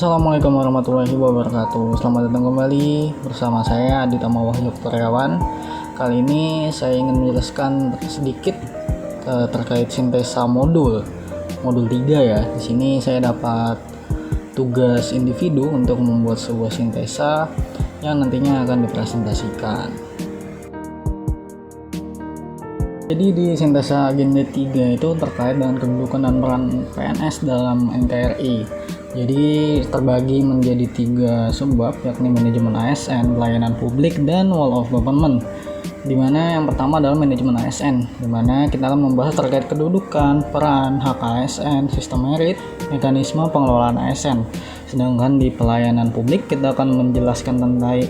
Assalamualaikum warahmatullahi wabarakatuh. Selamat datang kembali bersama saya Aditya Wahyu Kurniawan. Kali ini saya ingin menjelaskan sedikit terkait sintesa modul 3 ya. Di sini saya dapat tugas individu untuk membuat sebuah sintesa yang nantinya akan dipresentasikan. Jadi di sintesa agenda 3 itu terkait dengan kedudukan dan peran PNS dalam NKRI. Jadi terbagi menjadi 3 subbab, yakni manajemen ASN, pelayanan publik, dan wall of government. Dimana yang pertama adalah manajemen ASN, dimana kita akan membahas terkait kedudukan, peran, hak ASN, sistem merit, mekanisme pengelolaan ASN. Sedangkan di pelayanan publik kita akan menjelaskan tentang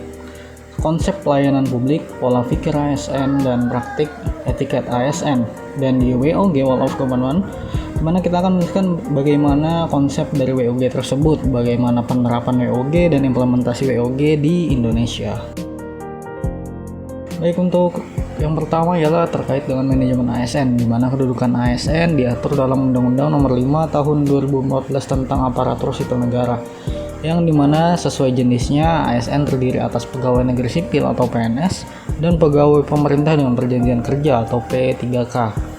konsep pelayanan publik, pola pikir ASN, dan praktik etiket ASN. Dan di WOG, wall of government, dimana kita akan menjelaskan bagaimana konsep dari WOG tersebut, bagaimana penerapan WOG dan implementasi WOG di Indonesia. Baik, untuk yang pertama ialah terkait dengan manajemen ASN, di mana kedudukan ASN diatur dalam Undang-Undang Nomor 5 Tahun 2014 tentang Aparatur Sipil Negara, yang dimana sesuai jenisnya ASN terdiri atas pegawai negeri sipil atau PNS dan pegawai pemerintah dengan perjanjian kerja atau P3K.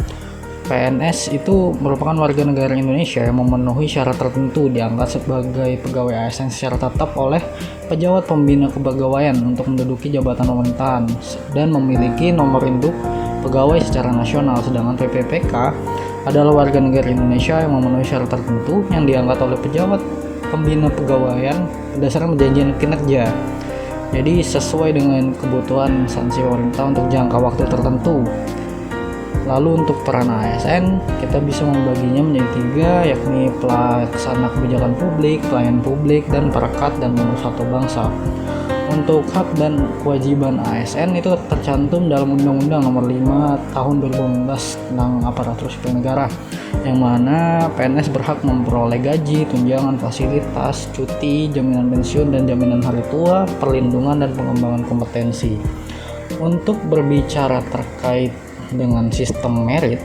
PNS itu merupakan warga negara Indonesia yang memenuhi syarat tertentu diangkat sebagai pegawai ASN secara tetap oleh pejabat pembina kepegawaian untuk menduduki jabatan pemerintahan dan memiliki nomor induk pegawai secara nasional. Sedangkan PPPK adalah warga negara Indonesia yang memenuhi syarat tertentu yang diangkat oleh pejabat pembina kepegawaian berdasarkan perjanjian kinerja. Jadi sesuai dengan kebutuhan instansi pemerintah untuk jangka waktu tertentu. Lalu untuk peran ASN kita bisa membaginya menjadi 3, yakni pelaksana kebijakan publik, pelayan publik, dan perekat dan pemersatu satu bangsa. Untuk hak dan kewajiban ASN itu tercantum dalam Undang-Undang Nomor 5 Tahun 2015 tentang Aparatur Sipil Negara, yang mana PNS berhak memperoleh gaji, tunjangan, fasilitas, cuti, jaminan pensiun dan jaminan hari tua, perlindungan dan pengembangan kompetensi. Untuk berbicara terkait dengan sistem merit,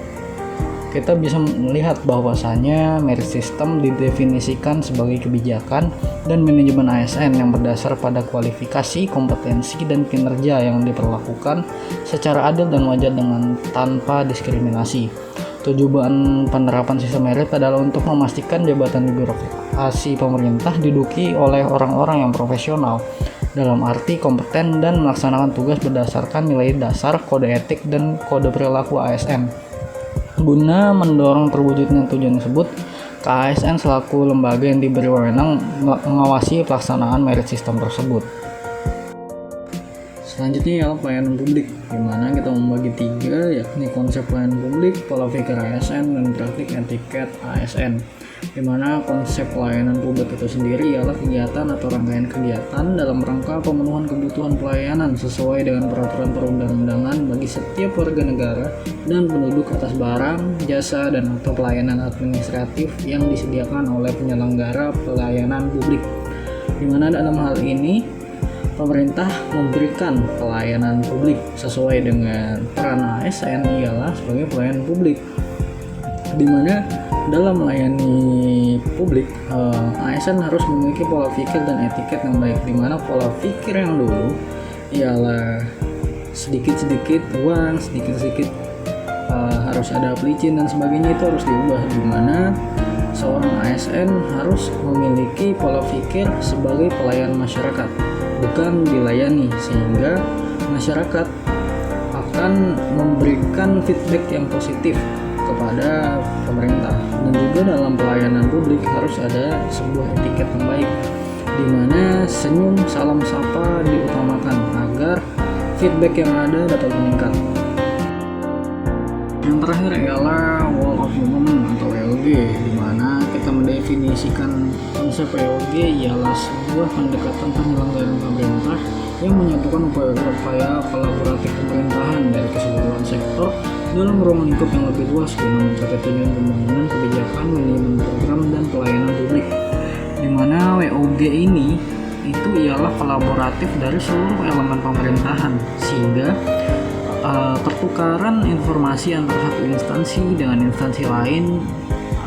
kita bisa melihat bahwasanya merit system didefinisikan sebagai kebijakan dan manajemen ASN yang berdasar pada kualifikasi, kompetensi, dan kinerja yang diperlakukan secara adil dan wajar dengan tanpa diskriminasi. Tujuan penerapan sistem merit adalah untuk memastikan jabatan di birokrasi pemerintah diduduki oleh orang-orang yang profesional, dalam arti kompeten dan melaksanakan tugas berdasarkan nilai dasar, kode etik, dan kode perilaku ASN. Guna mendorong terwujudnya tujuan tersebut, KASN selaku lembaga yang diberi wewenang mengawasi pelaksanaan merit system tersebut. Selanjutnya adalah pelayanan publik, di mana kita membagi 3, yakni konsep pelayanan publik, pola pikir ASN, dan praktik etiket ASN. Di mana konsep pelayanan publik itu sendiri ialah kegiatan atau rangkaian kegiatan dalam rangka pemenuhan kebutuhan pelayanan sesuai dengan peraturan perundang-undangan bagi setiap warga negara dan penduduk atas barang, jasa, dan atau pelayanan administratif yang disediakan oleh penyelenggara pelayanan publik. Di mana dalam hal ini pemerintah memberikan pelayanan publik sesuai dengan peran ASN ialah sebagai pelayanan publik, di mana dalam melayani publik ASN harus memiliki pola pikir dan etiket yang baik, di mana pola pikir yang dulu ialah sedikit-sedikit uang, sedikit-sedikit harus ada pelicin dan sebagainya, itu harus diubah, di mana seorang ASN harus memiliki pola pikir sebagai pelayan masyarakat, bukan dilayani, sehingga masyarakat akan memberikan feedback yang positif kepada pemerintah. Dan juga dalam pelayanan publik harus ada sebuah etiket yang baik, di mana senyum, salam sapa diutamakan agar feedback yang ada dapat meningkat. Yang terakhir ialah wall of government atau WOG, di mana kita mendefinisikan konsep WOG ialah sebuah pendekatan penyelenggaraan pemerintah yang menyatukan upaya-upaya kolaboratif pemerintahan dari keseluruhan sektor dalam ruang lingkup yang lebih luas guna mencapai tujuan pembangunan kebijakan, manajemen program, dan pelayanan publik. Di mana WOG ini itu ialah kolaboratif dari seluruh elemen pemerintahan, sehingga pertukaran informasi antara satu instansi dengan instansi lain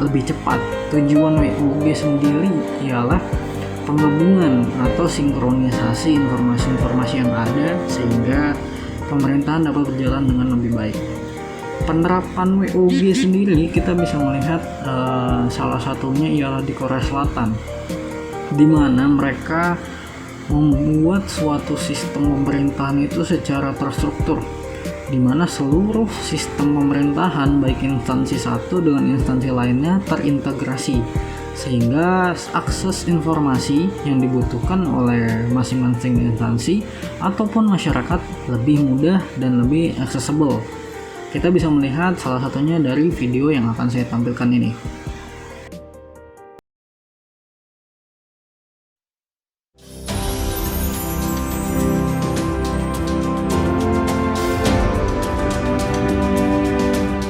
lebih cepat. Tujuan WOG sendiri ialah penggabungan atau sinkronisasi informasi-informasi yang ada sehingga pemerintahan dapat berjalan dengan lebih baik. Penerapan WOG sendiri kita bisa melihat salah satunya ialah di Korea Selatan, di mana mereka membuat suatu sistem pemerintahan itu secara terstruktur, di mana seluruh sistem pemerintahan baik instansi satu dengan instansi lainnya terintegrasi, sehingga akses informasi yang dibutuhkan oleh masing-masing instansi ataupun masyarakat lebih mudah dan lebih accessible. Kita bisa melihat salah satunya dari video yang akan saya tampilkan ini.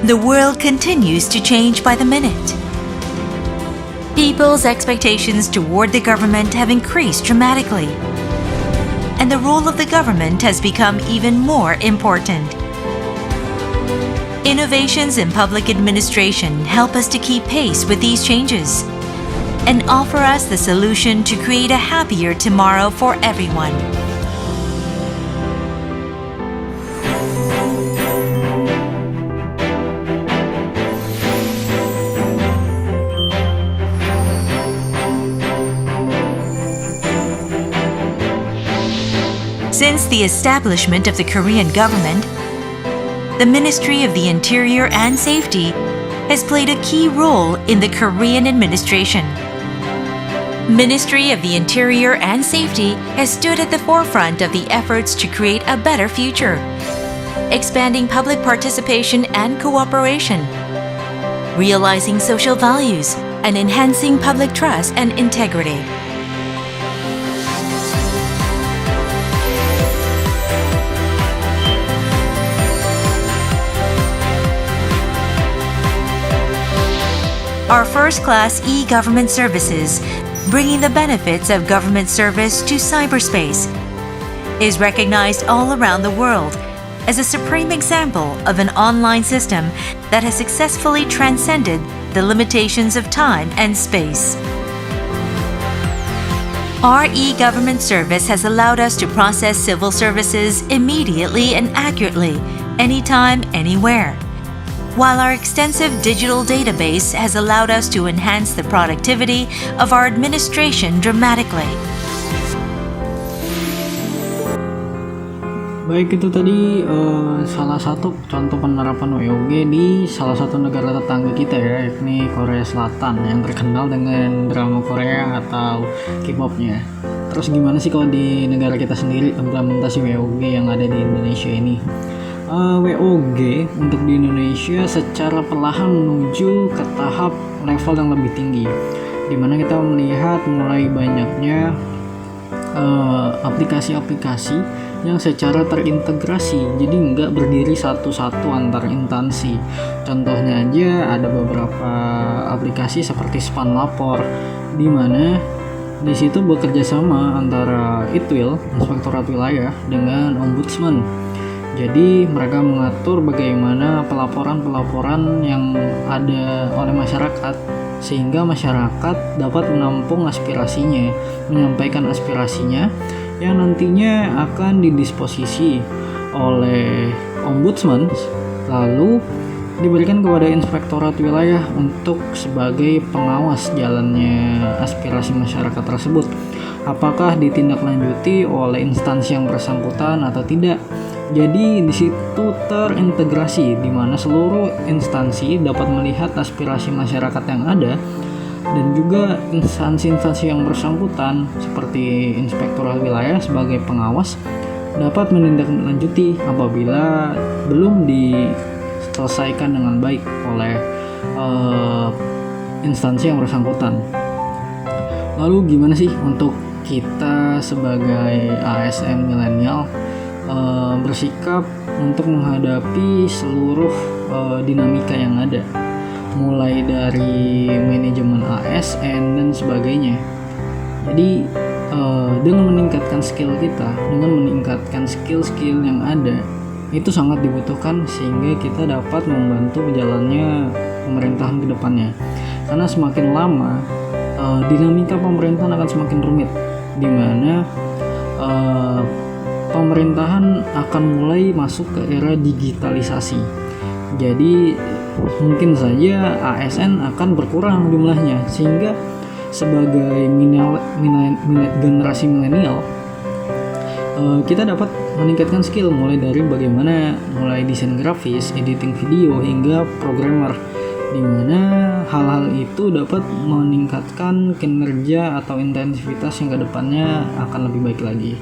The world continues to change by the minute. People's expectations toward the government have increased dramatically, and the role of the government has become even more important. Innovations in public administration help us to keep pace with these changes and offer us the solution to create a happier tomorrow for everyone. Since the establishment of the Korean government, the Ministry of the Interior and Safety has played a key role in the Korean administration. Ministry of the Interior and Safety has stood at the forefront of the efforts to create a better future, expanding public participation and cooperation, realizing social values, and enhancing public trust and integrity. Our first-class e-government services, bringing the benefits of government service to cyberspace, is recognized all around the world as a supreme example of an online system that has successfully transcended the limitations of time and space. Our e-government service has allowed us to process civil services immediately and accurately, anytime, anywhere, while our extensive digital database has allowed us to enhance the productivity of our administration dramatically. Baik, itu tadi salah satu contoh penerapan WOG di salah satu negara tetangga kita ya, yakni Korea Selatan yang terkenal dengan drama Korea atau K-popnya. Terus gimana sih kalau di negara kita sendiri implementasi WOG yang ada di Indonesia ini? WOG untuk di Indonesia secara perlahan menuju ke tahap level yang lebih tinggi, dimana kita melihat mulai banyaknya aplikasi-aplikasi yang secara terintegrasi, jadi nggak berdiri satu-satu antar instansi. Contohnya aja ada beberapa aplikasi seperti Span Lapor, di mana di situ bekerja sama antara ITWIL, Inspektorat Wilayah, dengan Ombudsman. Jadi mereka mengatur bagaimana pelaporan-pelaporan yang ada oleh masyarakat, sehingga masyarakat dapat menampung aspirasinya, menyampaikan aspirasinya yang nantinya akan didisposisi oleh Ombudsman, lalu diberikan kepada Inspektorat Wilayah untuk sebagai pengawas jalannya aspirasi masyarakat tersebut, apakah ditindaklanjuti oleh instansi yang bersangkutan atau tidak. Jadi di situ terintegrasi, di mana seluruh instansi dapat melihat aspirasi masyarakat yang ada, dan juga instansi-instansi yang bersangkutan seperti Inspektorat Wilayah sebagai pengawas dapat menindaklanjuti apabila belum diselesaikan dengan baik oleh instansi yang bersangkutan. Lalu gimana sih untuk kita sebagai ASN milenial bersikap untuk menghadapi seluruh dinamika yang ada, mulai dari manajemen ASN dan sebagainya. Jadi dengan meningkatkan skill kita, dengan meningkatkan skill-skill yang ada, itu sangat dibutuhkan sehingga kita dapat membantu berjalannya pemerintahan ke depannya. Karena semakin lama dinamika pemerintahan akan semakin rumit, di mana pemerintahan akan mulai masuk ke era digitalisasi. Jadi mungkin saja ASN akan berkurang jumlahnya, sehingga sebagai generasi milenial kita dapat meningkatkan skill mulai dari bagaimana mulai desain grafis, editing video hingga programmer, di mana hal-hal itu dapat meningkatkan kinerja atau intensitas yang kedepannya akan lebih baik lagi.